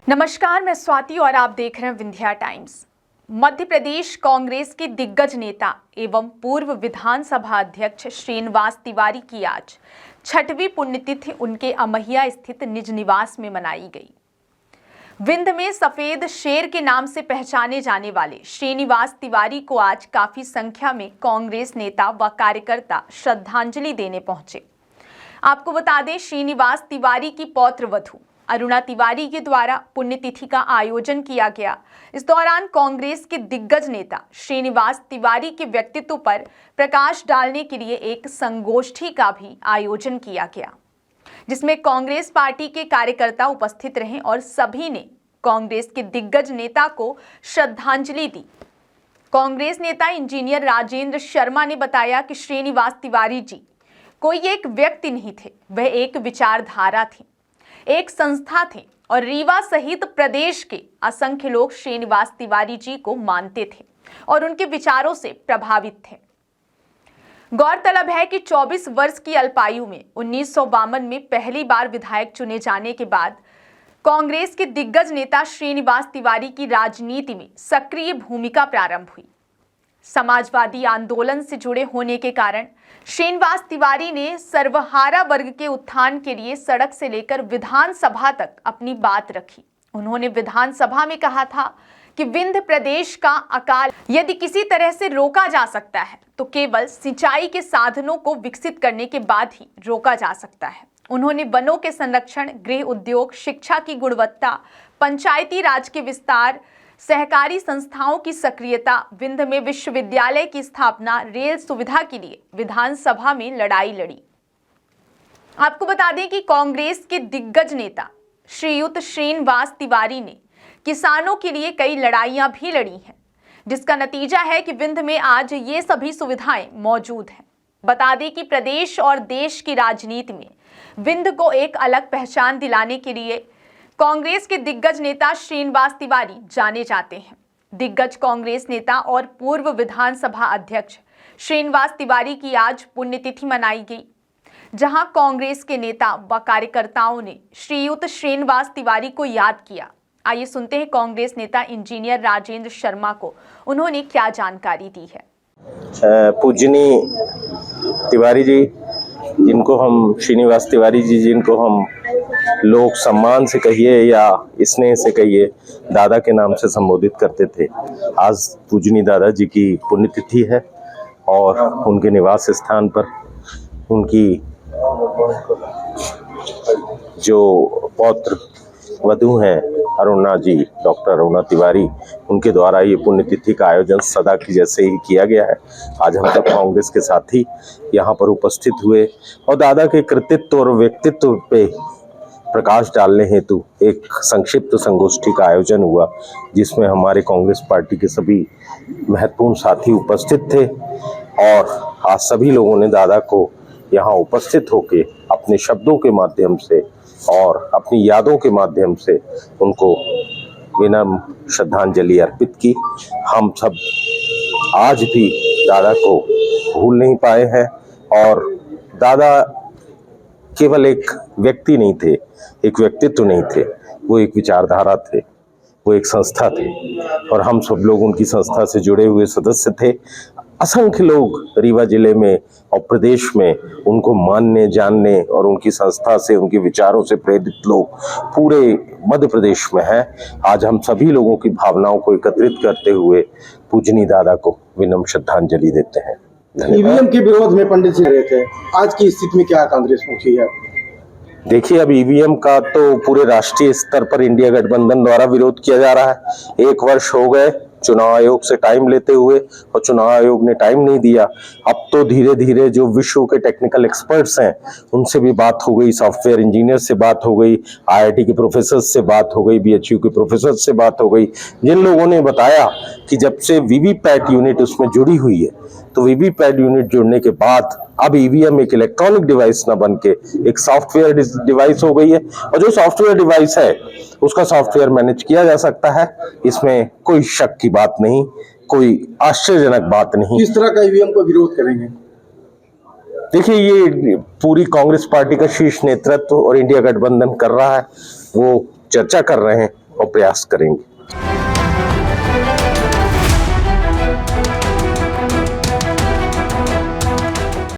नमस्कार, मैं स्वाति और आप देख रहे हैं विंध्या टाइम्स। मध्य प्रदेश कांग्रेस के दिग्गज नेता एवं पूर्व विधानसभा अध्यक्ष श्रीनिवास तिवारी की आज 6वीं पुण्यतिथि उनके अमहिया स्थित निज निवास में मनाई गई। विंध्य में सफेद शेर के नाम से पहचाने जाने वाले श्रीनिवास तिवारी को आज काफी संख्या में कांग्रेस नेता व कार्यकर्ता श्रद्धांजलि देने पहुंचे। आपको बता दें, श्रीनिवास तिवारी की पौत्र वधू अरुणा तिवारी के द्वारा पुण्यतिथि का आयोजन किया गया। इस दौरान कांग्रेस के दिग्गज नेता श्रीनिवास तिवारी के व्यक्तित्व पर प्रकाश डालने के लिए एक संगोष्ठी का भी आयोजन किया गया, जिसमें कांग्रेस पार्टी के कार्यकर्ता उपस्थित रहे और सभी ने कांग्रेस के दिग्गज नेता को श्रद्धांजलि दी। कांग्रेस नेता इंजीनियर राजेंद्र शर्मा ने बताया कि श्रीनिवास तिवारी जी कोई एक व्यक्ति नहीं थे, वह एक विचारधारा थी, एक संस्था थे और रीवा सहित प्रदेश के असंख्य लोग श्रीनिवास तिवारी जी को मानते थे और उनके विचारों से प्रभावित थे। गौरतलब है कि 24 वर्ष की अल्पायु में 1952 में पहली बार विधायक चुने जाने के बाद कांग्रेस के दिग्गज नेता श्रीनिवास तिवारी की राजनीति में सक्रिय भूमिका प्रारंभ हुई। समाजवादी आंदोलन से जुड़े होने के कारण श्रीनिवास तिवारी ने सर्वहारा वर्ग के उत्थान के लिए सड़क से लेकर विधानसभा तक अपनी बात रखी। उन्होंने विधानसभा में कहा था कि विंध्य प्रदेश का अकाल यदि किसी तरह से रोका जा सकता है तो केवल सिंचाई के साधनों को विकसित करने के बाद ही रोका जा सकता है। उन्होंने वनों के संरक्षण, गृह उद्योग, शिक्षा की गुणवत्ता, पंचायती राज के विस्तार, सहकारी संस्थाओं की सक्रियता, विंध्य में विश्वविद्यालय की स्थापना, रेल सुविधा के लिए विधानसभा में लड़ाई लड़ी। आपको बता दें कि कांग्रेस के दिग्गज नेता श्रीयुत श्रीनिवास तिवारी ने किसानों के लिए कई लड़ाइयां भी लड़ी हैं, जिसका नतीजा है कि विंध्य में आज ये सभी सुविधाएं मौजूद हैं। बता दें कि प्रदेश और देश की राजनीति में विंध्य को एक अलग पहचान दिलाने के लिए कांग्रेस के दिग्गज नेता श्रीनिवास तिवारी जाने जाते हैं। दिग्गज कांग्रेस नेता और पूर्व विधानसभा अध्यक्ष श्रीनिवास तिवारी की आज पुण्यतिथि मनाई गई, जहां कांग्रेस के नेता व कार्यकर्ताओं ने श्रीयुत श्रीनिवास तिवारी को याद किया। आइए सुनते हैं कांग्रेस नेता इंजीनियर राजेंद्र शर्मा को उन्होंने क्या जानकारी दी है। पूजनीय तिवारी जी, जिनको हम श्रीनिवास तिवारी जी, जिनको हम लोग सम्मान से कहिए या स्नेह से कहिए दादा के नाम से संबोधित करते थे, आज पूजनीय दादा जी की पुण्यतिथि है और उनके निवास स्थान पर उनकी जो पौत्र वधू हैं अरुणा जी, डॉक्टर अरुणा तिवारी, उनके द्वारा ये पुण्यतिथि का आयोजन सदा की जैसे ही किया गया है। आज हम सब कांग्रेस के साथी यहाँ पर उपस्थित हुए और दादा के कृतित्व और व्यक्तित्व पे प्रकाश डालने हेतु एक संक्षिप्त संगोष्ठी का आयोजन हुआ, जिसमें हमारे कांग्रेस पार्टी के सभी महत्वपूर्ण साथी उपस्थित थे और आज सभी लोगों ने दादा को यहाँ उपस्थित होके अपने शब्दों के माध्यम से और अपनी यादों के माध्यम से उनको विनम्र श्रद्धांजलि अर्पित की। हम सब आज भी दादा को भूल नहीं पाए हैं और दादा केवल एक व्यक्ति नहीं थे, एक व्यक्तित्व नहीं थे, वो एक विचारधारा थे, वो एक संस्था थे और हम सब लोग उनकी संस्था से जुड़े हुए सदस्य थे। असंख्य लोग रीवा जिले में और प्रदेश में उनको मानने, जानने और उनकी संस्था से, उनके विचारों से प्रेरित लोग पूरे मध्य प्रदेश में हैं। आज हम सभी लोगों की भावनाओं को एकत्रित करते हुए पूजनीय दादा को विनम्र श्रद्धांजलि देते हैं। ईवीएम के विरोध में पंडित जी रहे थे, आज की स्थिति में क्या कांग्रेस पहुंची है? देखिए, अब ईवीएम का तो पूरे राष्ट्रीय स्तर पर इंडिया गठबंधन द्वारा विरोध किया जा रहा है। 1 वर्ष हो गए चुनाव आयोग से टाइम लेते हुए और चुनाव आयोग ने टाइम नहीं दिया। अब तो धीरे धीरे जो विश्व के टेक्निकल एक्सपर्ट्स हैं उनसे भी बात हो गई, सॉफ्टवेयर इंजीनियर से बात हो गई, आईआईटी के प्रोफेसर से बात हो गई, बीएचयू के प्रोफेसर से बात हो गई, जिन लोगों ने बताया कि जब से वीवीपैट यूनिट उसमें जुड़ी हुई है तो वीवीपैट यूनिट जुड़ने के बाद अब ईवीएम एक इलेक्ट्रॉनिक डिवाइस न बन के एक सॉफ्टवेयर डिवाइस हो गई है और जो सॉफ्टवेयर डिवाइस है उसका सॉफ्टवेयर मैनेज किया जा सकता है। इसमें कोई शक की बात नहीं, कोई आश्चर्यजनक बात नहीं। किस तरह का ईवीएम को विरोध करेंगे? देखिए, ये पूरी कांग्रेस पार्टी का शीर्ष नेतृत्व और इंडिया गठबंधन कर रहा है, वो चर्चा कर रहे हैं और प्रयास करेंगे।